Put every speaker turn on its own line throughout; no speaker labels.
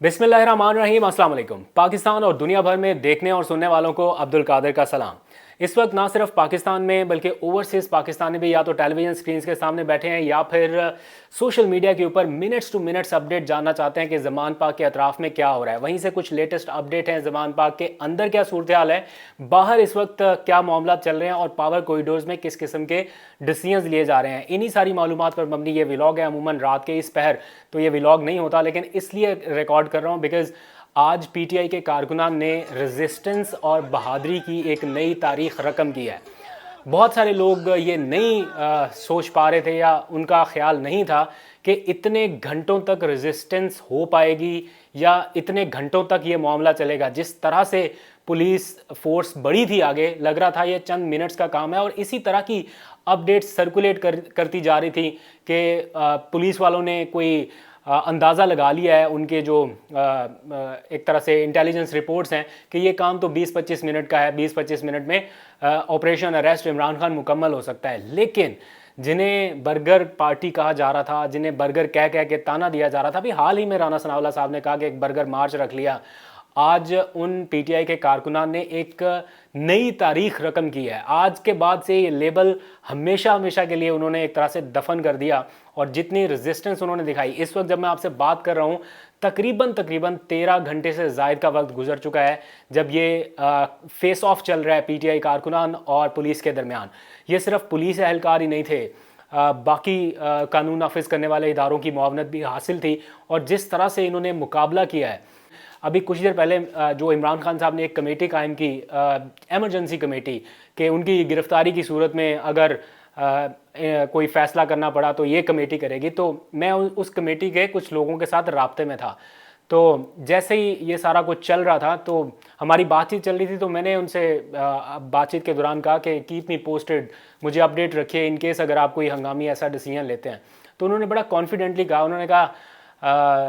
बिस्मिल्लाहिर्रहमानिर्रहीम, अस्सलाम वालेकुम। पाकिस्तान और दुनिया भर में देखने और सुनने वालों को अब्दुल कादिर का सलाम। इस वक्त ना सिर्फ पाकिस्तान में बल्कि ओवरसीज़ पाकिस्तानी भी या तो टेलीविज़न स्क्रीन के सामने बैठे हैं या फिर सोशल मीडिया के ऊपर मिनट्स टू मिनट्स अपडेट जानना चाहते हैं कि ज़मान पाक के अतराफ़ में क्या हो रहा है। वहीं से कुछ लेटेस्ट अपडेट हैं ज़मान पाक के अंदर क्या सूरत हाल है, बाहर इस वक्त क्या मामला चल रहे हैं और पावर कॉरिडोर्स में किस किस्म के डिसीजंस लिए जा रहे हैं। इन्हीं सारी मालूमात पर मबनी ये व्लॉग है। अमूमन रात के इस पहर तो ये व्लॉग नहीं होता, लेकिन इसलिए रिकॉर्ड कर रहा हूँ बिकॉज़ आज पीटीआई के कारकुनान ने रेजिस्टेंस और बहादुरी की एक नई तारीख रकम की है। बहुत सारे लोग ये नहीं सोच पा रहे थे या उनका ख्याल नहीं था कि इतने घंटों तक रेजिस्टेंस हो पाएगी या इतने घंटों तक ये मामला चलेगा। जिस तरह से पुलिस फोर्स बढ़ी थी आगे, लग रहा था ये चंद मिनट्स का काम है। और इसी तरह की अपडेट्स सर्कुलेट करती जा रही थी कि पुलिस वालों ने कोई अंदाज़ा लगा लिया है, उनके जो एक तरह से इंटेलिजेंस रिपोर्ट्स हैं कि ये काम तो 20-25 मिनट का है, 20-25 मिनट में ऑपरेशन अरेस्ट इमरान खान मुकम्मल हो सकता है। लेकिन जिन्हें बर्गर पार्टी कहा जा रहा था, जिन्हें बर्गर कह के ताना दिया जा रहा था, अभी हाल ही में राना सनाउल्लाह साहब ने कहा कि एक बर्गर मार्च रख लिया। आज उन पीटीआई के कारकुनान ने एक नई तारीख रकम की है। आज के बाद से ये लेबल हमेशा हमेशा के लिए उन्होंने एक तरह से दफन कर दिया। और जितनी रेजिस्टेंस उन्होंने दिखाई, इस वक्त जब मैं आपसे बात कर रहा हूँ तकरीबन 13 घंटे से ज़ायद का वक्त गुजर चुका है जब ये फेस ऑफ चल रहा है पीटीआई कारकुनान और पुलिस के दरमियान। ये सिर्फ पुलिस एहलकार ही नहीं थे, बाकी कानून नाफिज करने वाले इदारों की मुआवनत भी हासिल थी। और जिस तरह से इन्होंने मुकाबला किया है, अभी कुछ देर पहले जो इमरान खान साहब ने एक कमेटी कायम की, एमरजेंसी कमेटी, कि उनकी गिरफ्तारी की सूरत में अगर कोई फ़ैसला करना पड़ा तो ये कमेटी करेगी। तो मैं उस कमेटी के कुछ लोगों के साथ राब्ते में था। तो जैसे ही ये सारा कुछ चल रहा था तो हमारी बातचीत चल रही थी, तो मैंने उनसे बातचीत के दौरान कहा कि कीप मी पोस्टेड, मुझे अपडेट रखिए इन केस अगर आप कोई हंगामी ऐसा डिसीजन लेते हैं। तो उन्होंने बड़ा कॉन्फिडेंटली कहा, उन्होंने कहा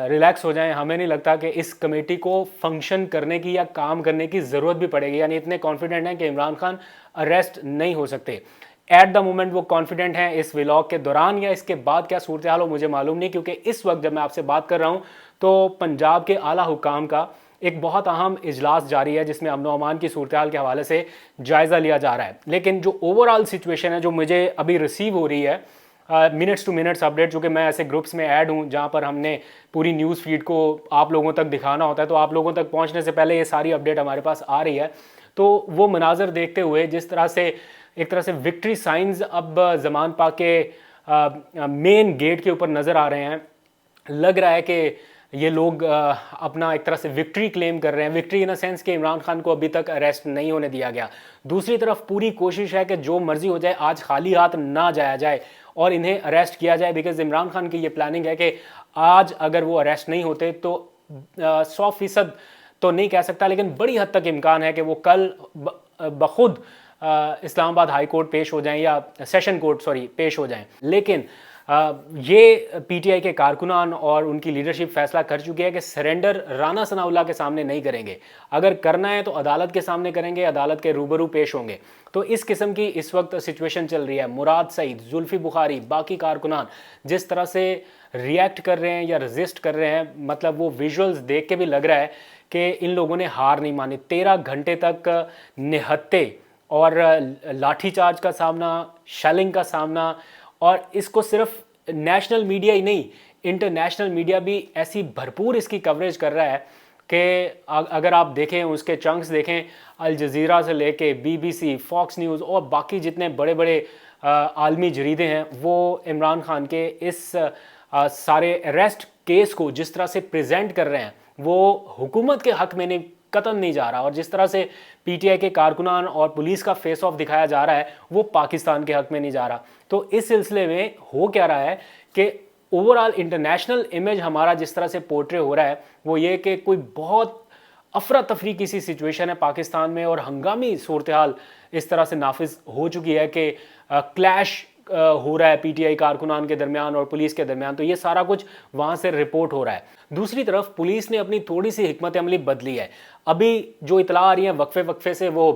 रिलैक्स हो जाएं, हमें नहीं लगता कि इस कमेटी को फंक्शन करने की या काम करने की ज़रूरत भी पड़ेगी। यानी इतने कॉन्फिडेंट हैं कि इमरान खान अरेस्ट नहीं हो सकते। एट द मोमेंट वो कॉन्फिडेंट हैं। इस व्लॉग के दौरान या इसके बाद क्या सूरत हाल हो मुझे मालूम नहीं, क्योंकि इस वक्त जब मैं आपसे बात कर रहा हूँ तो पंजाब के आला हुकाम का एक बहुत अहम इजलास जारी है जिसमें अमन व अमान की सूरत हाल के हवाले से जायज़ा लिया जा रहा है। लेकिन जो ओवरऑल सिचुएशन है जो मुझे अभी रिसीव हो रही है, मिनट्स टू मिनट्स अपडेट, जो कि मैं ऐसे ग्रुप्स में ऐड हूँ जहाँ पर हमने पूरी न्यूज़ फीड को आप लोगों तक दिखाना होता है, तो आप लोगों तक पहुँचने से पहले ये सारी अपडेट हमारे पास आ रही है। तो वो मनाजर देखते हुए जिस तरह से एक तरह से विक्ट्री साइंस अब ज़मान पाक के मेन गेट के ऊपर नज़र आ रहे हैं, लग रहा है कि ये लोग अपना एक तरह से विक्ट्री क्लेम कर रहे हैं। विक्ट्री इन अ सेंस कि इमरान खान को अभी तक अरेस्ट नहीं होने दिया गया। दूसरी तरफ पूरी कोशिश है कि जो मर्जी हो जाए, आज खाली हाथ ना जाया जाए और इन्हें अरेस्ट किया जाए। बिकॉज इमरान खान की ये प्लानिंग है कि आज अगर वो अरेस्ट नहीं होते तो 100% तो नहीं कह सकता, लेकिन बड़ी हद तक इम्कान है कि वो कल बखुद इस्लामाबाद हाई कोर्ट पेश हो जाएं या सेशन कोर्ट पेश हो जाएं। लेकिन ये पीटीआई के कारकुनान और उनकी लीडरशिप फैसला कर चुकी है कि सरेंडर राना सनाउल्लाह के सामने नहीं करेंगे। अगर करना है तो अदालत के सामने करेंगे, अदालत के रूबरू पेश होंगे। तो इस किस्म की इस वक्त सिचुएशन चल रही है। मुराद सईद, जुल्फी बुखारी, बाकी कारकुनान जिस तरह से रिएक्ट कर रहे हैं या रजिस्ट कर रहे हैं, मतलब वो विजुअल्स देख के भी लग रहा है कि इन लोगों ने हार नहीं मानी। 13 घंटे तक निहत्ते और लाठीचार्ज का सामना, शेलिंग का सामना, और इसको सिर्फ नेशनल मीडिया ही नहीं, इंटरनेशनल मीडिया भी ऐसी भरपूर इसकी कवरेज कर रहा है कि अगर आप देखें, उसके चंक्स देखें, अल जज़ीरा से लेके बीबीसी, फॉक्स न्यूज़ और बाकी जितने बड़े बड़े आलमी जरीदे हैं, वो इमरान खान के इस सारे अरेस्ट केस को जिस तरह से प्रेजेंट कर रहे हैं वो हुकूमत के हक़ में नहीं, कतन नहीं जा रहा। और जिस तरह से पीटीआई के कारकुनान और पुलिस का फेस ऑफ दिखाया जा रहा है वो पाकिस्तान के हक़ में नहीं जा रहा। तो इस सिलसिले में हो क्या रहा है कि ओवरऑल इंटरनेशनल इमेज हमारा जिस तरह से पोर्ट्रे हो रहा है वो ये कि कोई बहुत अफरा तफरी की सी सिचुएशन है पाकिस्तान में और हंगामी सूरत हाल इस तरह से नाफिज हो चुकी है कि क्लैश हो रहा है पीटीआई कारकुनान के दरमियान और पुलिस के दरमियान, तो ये सारा कुछ वहाँ से रिपोर्ट हो रहा है। दूसरी तरफ पुलिस ने अपनी थोड़ी सी हिकमत अमली बदली है। अभी जो इतला आ रही है वक्फे वक्फे से वो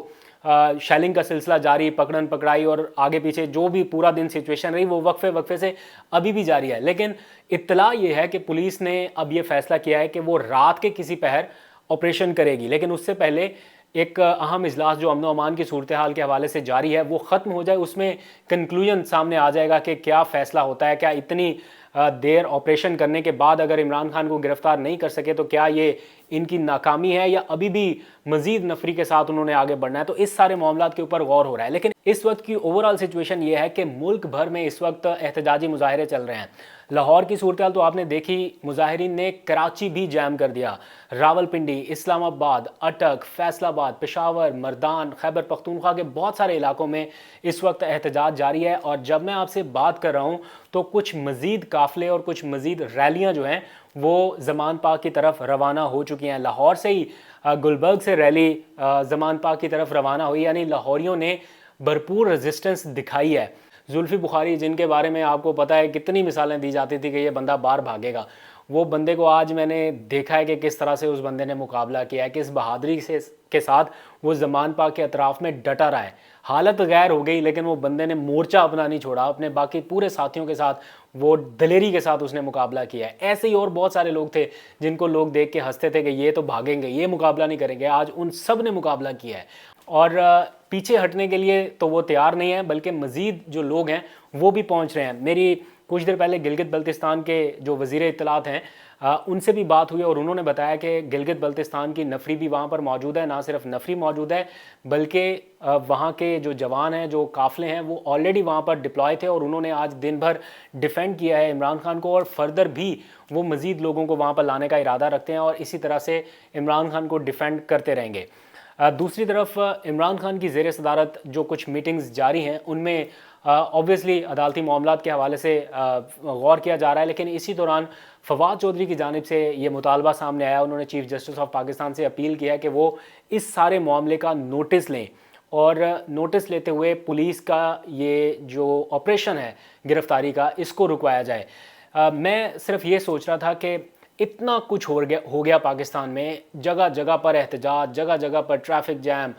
शेलिंग का सिलसिला जारी, पकड़न पकड़ाई और आगे पीछे जो भी पूरा दिन सिचुएशन रही वो वक्फे वक्फे से अभी भी जारी है। लेकिन इत्तला ये है कि पुलिस ने अब ये फैसला किया है कि वो रात के किसी पहर ऑपरेशन करेगी, लेकिन उससे पहले एक अहम इजलास जो अमन अमान की सूरत हाल के हवाले से जारी है वो ख़त्म हो जाए, उसमें कंक्लूजन सामने आ जाएगा कि क्या फ़ैसला होता है। क्या इतनी देर ऑपरेशन करने के बाद अगर इमरान खान को गिरफ्तार नहीं कर सके तो क्या ये इनकी नाकामी है या अभी भी मजीद नफरी के साथ उन्होंने आगे बढ़ना है। तो इस सारे मामलों के ऊपर गौर हो रहा है। लेकिन इस वक्त की ओवरऑल सिचुएशन ये है कि मुल्क भर में इस वक्त एहतजाजी मुजाहरे चल रहे हैं। लाहौर की सूरत हाल तो आपने देखी, मुजाहिरीन ने कराची भी जैम कर दिया, रावलपिंडी, इस्लामाबाद, अटक, फैसलाबाद, पेशावर, मर्दान, खैबर पख्तूनख्वा के बहुत सारे इलाकों में इस वक्त एहतजाज जारी है। और जब मैं आपसे बात कर रहा हूँ तो कुछ मज़ीद काफ़िले और कुछ मज़ीद रैलियाँ जो हैं वो ज़मान पाक की तरफ रवाना हो चुकी हैं। लाहौर से ही गुलबर्ग से रैली ज़मान पाक की तरफ रवाना हुई, यानी लाहौरियों ने भरपूर रेजिस्टेंस दिखाई है। जुल्फ़ी बुखारी, जिनके बारे में आपको पता है कितनी मिसालें दी जाती थी कि ये बंदा बाहर भागेगा, वो बंदे को आज मैंने देखा है कि किस तरह से उस बंदे ने मुकाबला किया है, किस बहादुरी से के साथ वो ज़मान पाक के अतराफ़ में डटा रहा है। हालत गैर हो गई लेकिन वो बंदे ने मोर्चा अपना नहीं छोड़ा, अपने बाकी पूरे साथियों के साथ वो दलेरी के साथ उसने मुकाबला किया है। ऐसे ही और बहुत सारे लोग थे जिनको लोग देख के हंसते थे कि ये तो भागेंगे, ये मुकाबला नहीं करेंगे। आज उन सब ने मुकाबला किया है और पीछे हटने के लिए तो वो तैयार नहीं है, बल्कि मज़ीद जो लोग हैं वो भी पहुंच रहे हैं। मेरी कुछ देर पहले गिलगित बल्तिस्तान के जो वज़ीर इत्तलात हैं उनसे भी बात हुई और उन्होंने बताया कि गिलगित बल्तिस्तान की नफरी भी वहाँ पर मौजूद है। ना सिर्फ नफरी मौजूद है बल्कि वहाँ के जो जवान हैं, जो काफ़िले हैं, वो ऑलरेडी वहाँ पर डिप्लॉय थे और उन्होंने आज दिन भर डिफेंड किया है इमरान खान को और फर्दर भी वो मज़ीद लोगों को वहाँ पर लाने का इरादा रखते हैं और इसी तरह से इमरान खान को डिफेंड करते रहेंगे। दूसरी तरफ इमरान खान की ज़ेर सदारत जो कुछ मीटिंग्स जारी हैं उनमें ऑब्वियसली अदालती मामलात के हवाले से गौर किया जा रहा है। लेकिन इसी दौरान फवाद चौधरी की जानिब से ये मुतालबा सामने आया, उन्होंने चीफ जस्टिस ऑफ पाकिस्तान से अपील किया कि वो इस सारे मामले का नोटिस लें और नोटिस लेते हुए पुलिस का ये जो ऑपरेशन है गिरफ्तारी का, इसको रुकवाया जाए। मैं सिर्फ ये सोच रहा था कि इतना कुछ हो गया पाकिस्तान में, जगह जगह पर एहतजाज, जगह जगह पर ट्रैफिक जैम,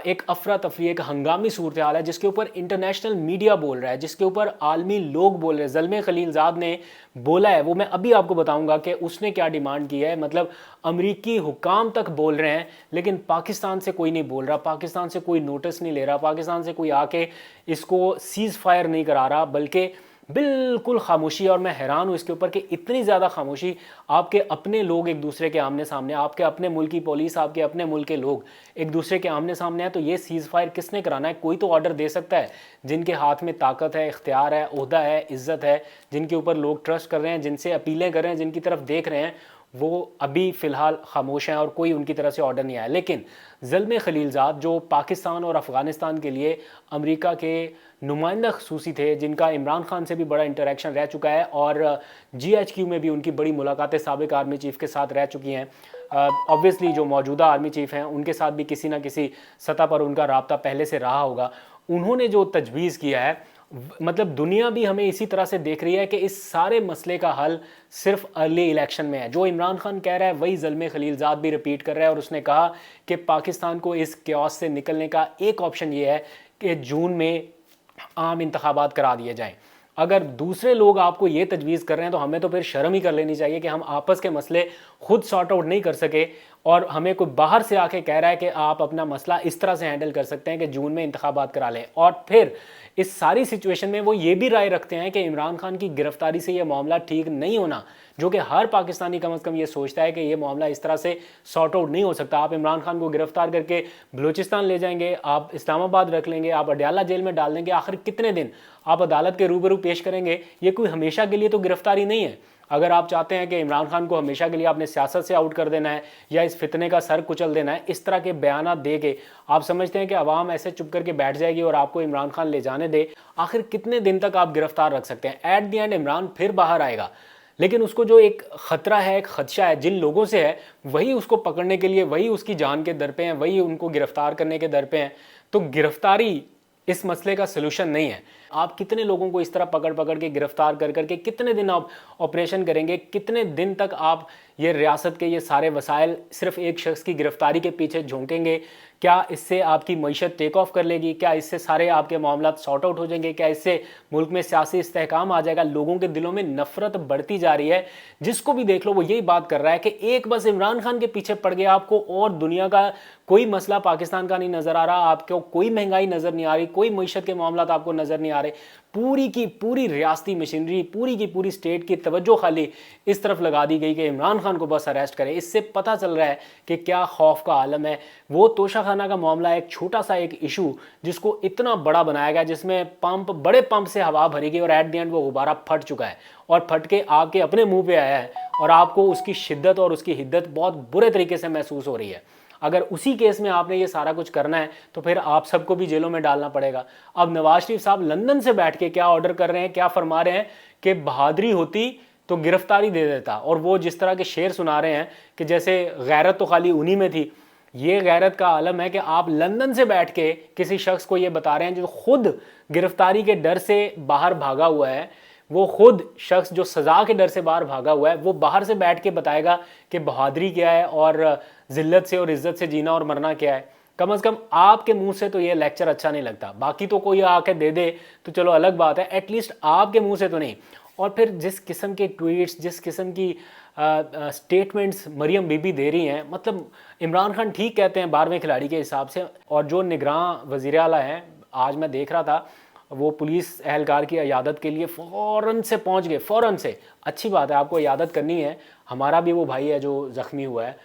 एक अफरा तफरी, एक हंगामी सूरत हाल है जिसके ऊपर इंटरनेशनल मीडिया बोल रहा है, जिसके ऊपर आलमी लोग बोल रहे हैं। ज़ल्मे खलीलज़ाद ने बोला है, वो मैं अभी आपको बताऊंगा कि उसने क्या डिमांड की है। मतलब अमरीकी हुकाम तक बोल रहे हैं लेकिन पाकिस्तान से कोई नहीं बोल रहा, पाकिस्तान से कोई नोटिस नहीं ले रहा, पाकिस्तान से कोई आके इसको सीज़ फायर नहीं करा रहा, बल्कि बिल्कुल खामोशी। और मैं हैरान हूँ इसके ऊपर कि इतनी ज़्यादा खामोशी। आपके अपने लोग एक दूसरे के आमने सामने, आपके अपने मुल्क की पुलिस, आपके अपने मुल्क के लोग एक दूसरे के आमने सामने हैं, तो ये सीज़ फायर किसने कराना है? कोई तो ऑर्डर दे सकता है। जिनके हाथ में ताकत है, इख्तियार है, ओहदा है, इज़्ज़त है, जिनके ऊपर लोग ट्रस्ट कर रहे हैं, जिनसे अपीलें कर रहे हैं, जिनकी तरफ देख रहे हैं, वो अभी फ़िलहाल खामोश हैं और कोई उनकी तरफ से ऑर्डर नहीं आया। लेकिन ज़ल्मे खलीलज़ाद जो पाकिस्तान और अफ़गानिस्तान के लिए अमेरिका के नुमाइंदा खसूसी थे, जिनका इमरान खान से भी बड़ा इंटरेक्शन रह चुका है और GHQ में भी उनकी बड़ी मुलाकातें साबिक आर्मी चीफ़ के साथ रह चुकी हैं। ऑब्वियसली जो मौजूदा आर्मी चीफ़ हैं उनके साथ भी किसी ना किसी सतह पर उनका राब्ता पहले से रहा होगा। उन्होंने जो तजवीज़ किया है, मतलब दुनिया भी हमें इसी तरह से देख रही है कि इस सारे मसले का हल सिर्फ अर्ली इलेक्शन में है। जो इमरान खान कह रहा है वही ज़ल्मे खलीलज़ाद भी रिपीट कर रहा है और उसने कहा कि पाकिस्तान को इस क्यास से निकलने का एक ऑप्शन ये है कि जून में आम इंतखाबात करा दिए जाएं। अगर दूसरे लोग आपको ये तजवीज़ कर रहे हैं तो हमें तो फिर शर्म ही कर लेनी चाहिए कि हम आपस के मसले खुद सॉर्ट आउट नहीं कर सके और हमें कोई बाहर से आके कह रहा है कि आप अपना मसला इस तरह से हैंडल कर सकते हैं कि जून में इंतखाबात करा लें। और फिर इस सारी सिचुएशन में वो ये भी राय रखते हैं कि इमरान खान की गिरफ्तारी से ये मामला ठीक नहीं होना, जो कि हर पाकिस्तानी कम अज़ कम ये सोचता है कि ये मामला इस तरह से सॉर्ट आउट नहीं हो सकता। आप इमरान खान को गिरफ्तार करके बलूचिस्तान ले जाएंगे, आप इस्लामाबाद रख लेंगे, आप अडयाला जेल में डाल देंगे, आखिर कितने दिन आप अदालत के रूबरू पेश करेंगे? ये कोई हमेशा के लिए तो गिरफ्तारी नहीं है। अगर आप चाहते हैं कि इमरान खान को हमेशा के लिए आपने सियासत से आउट कर देना है या इस फितने का सर कुचल देना है, इस तरह के बयान दे के आप समझते हैं कि अवाम ऐसे चुप करके बैठ जाएगी और आपको इमरान खान ले जाने दे, आखिर कितने दिन तक आप गिरफ्तार रख सकते हैं? एट द एंड इमरान फिर बाहर आएगा, लेकिन उसको जो एक ख़तरा है, एक खदशा है जिन लोगों से है, वही उसको पकड़ने के लिए, वही उसकी जान के दर पे हैं, वही उनको गिरफ्तार करने के दर पे हैं। तो गिरफ्तारी इस मसले का सलूशन नहीं है। आप कितने लोगों को इस तरह पकड़ पकड़ के गिरफ्तार कर करके कितने दिन आप ऑपरेशन करेंगे, कितने दिन तक आप ये रियासत के ये सारे वसाइल सिर्फ एक शख्स की गिरफ्तारी के पीछे झोंकेंगे? क्या इससे आपकी मईशत टेक ऑफ कर लेगी? क्या इससे सारे आपके मामला सॉर्ट आउट हो जाएंगे? क्या इससे मुल्क में सियासी इस्तेहकाम आ जाएगा? लोगों के दिलों में नफरत बढ़ती जा रही है। जिसको भी देख लो वो यही बात कर रहा है कि एक बस इमरान खान के पीछे पड़ गया, आपको और दुनिया का कोई मसला पाकिस्तान का नहीं नजर आ रहा, आपको कोई महंगाई नजर नहीं आ रही, कोई मईशत के मामला आपको नजर नहीं आ रहे। पूरी की पूरी रियासती मशीनरी, पूरी की पूरी स्टेट की तवज्जो खाली इस तरफ लगा दी गई कि इमरान खान को बस अरेस्ट करें। इससे पता चल रहा है कि क्या खौफ का आलम है। वो तोशाखाना का मामला एक छोटा सा एक इशू जिसको इतना बड़ा बनाया गया, जिसमें पंप बड़े पंप से हवा भरी गई और एट द एंड वो गुब्बारा फट चुका है और फट के आपके अपने मुंह पे आया है और आपको उसकी शिद्दत और उसकी हिद्दत बहुत बुरे तरीके से महसूस हो रही है। अगर उसी केस में आपने ये सारा कुछ करना है तो फिर आप सबको भी जेलों में डालना पड़ेगा। अब नवाज शरीफ साहब लंदन से बैठ के क्या ऑर्डर कर रहे हैं, क्या फरमा रहे हैं कि बहादुरी होती तो गिरफ्तारी दे देता। और वो जिस तरह के शेर सुना रहे हैं कि जैसे गैरत तो खाली उन्हीं में थी, ये गैरत का आलम है कि आप लंदन से बैठ के किसी शख्स को ये बता रहे हैं जो खुद गिरफ्तारी के डर से बाहर भागा हुआ है, वो खुद शख्स जो सज़ा के डर से बाहर भागा हुआ है, वो बाहर से बैठ के बताएगा कि बहादुरी क्या है और ज़िल्लत से और इज़्ज़त से जीना और मरना क्या है। कम से कम आपके मुंह से तो ये लेक्चर अच्छा नहीं लगता। बाकी तो कोई आके दे दे तो चलो अलग बात है, एटलीस्ट आपके मुंह से तो नहीं। और फिर जिस किस्म के ट्वीट्स, जिस किस्म की स्टेटमेंट्स मरियम बीबी दे रही हैं, मतलब इमरान खान ठीक कहते हैं 12वें खिलाड़ी के हिसाब से, और जो निगरान वज़ीर आला हैं, आज मैं देख रहा था वो पुलिस एहलकार की इयादत के लिए फ़ौरन से पहुंच गए, फ़ौरन से। अच्छी बात है, आपको इयादत करनी है। हमारा भी वो भाई है जो ज़ख्मी हुआ है,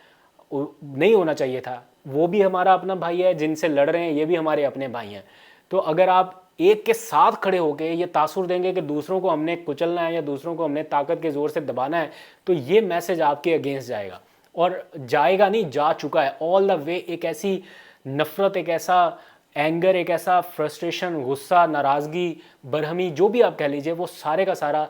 नहीं होना चाहिए था। वो भी हमारा अपना भाई है, जिनसे लड़ रहे हैं ये भी हमारे अपने भाई हैं। तो अगर आप एक के साथ खड़े होकर ये तासुर देंगे कि दूसरों को हमने कुचलना है या दूसरों को हमने ताकत के ज़ोर से दबाना है, तो ये मैसेज आपके अगेंस्ट जाएगा। और जाएगा नहीं, जा चुका है ऑल द वे। एक ऐसी नफ़रत, एक ऐसा एंगर, एक ऐसा फ्रस्ट्रेशन, गुस्सा, नाराज़गी, बरहमी, जो भी आप कह लीजिए, वो सारे का सारा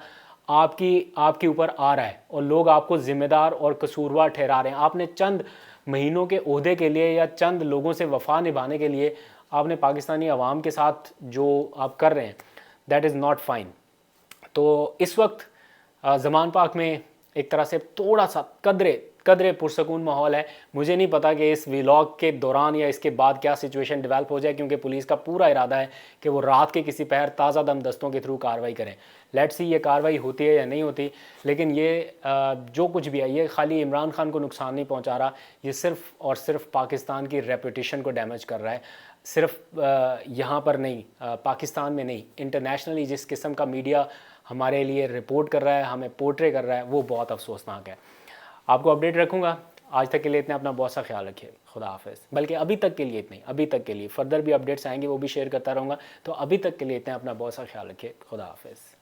आपके ऊपर आ रहा है और लोग आपको ज़िम्मेदार और कसूरवार ठहरा रहे हैं। आपने चंद महीनों के ओहदे के लिए या चंद लोगों से वफा निभाने के लिए आपने पाकिस्तानी अवाम के साथ जो आप कर रहे हैं, दैट इज़ नॉट फाइन। तो इस वक्त ज़मान पाक में एक तरह से थोड़ा सा कदरे पुरसकून माहौल है। मुझे नहीं पता कि इस व्लॉग के दौरान या इसके बाद क्या सिचुएशन डेवलप हो जाए, क्योंकि पुलिस का पूरा इरादा है कि वो रात के किसी पहर ताज़ा दम दस्तों के थ्रू कार्रवाई करें। लेट्स सी ये कार्रवाई होती है या नहीं होती, लेकिन ये जो कुछ भी है ये खाली इमरान खान को नुकसान नहीं पहुंचा रहा, ये सिर्फ़ और सिर्फ पाकिस्तान की रेपुटेशन को डैमेज कर रहा है। सिर्फ यहाँ पर नहीं, पाकिस्तान में नहीं, इंटरनेशनली जिस किस्म का मीडिया हमारे लिए रिपोर्ट कर रहा है, हमें पोर्ट्रे कर रहा है, वो बहुत अफसोसनाक है। आपको अपडेट रखूँगा। आज तक के लिए इतना, अपना बहुत सा ख्याल रखिए। खुदा हाफिज़। बल्कि अभी तक के लिए इतनी, अभी तक के लिए फर्दर भी अपडेट्स आएंगे, वो भी शेयर करता रहूँगा। तो अभी तक के लिए इतना, अपना बहुत सा ख्याल रखिए। खुदा हाफिज़।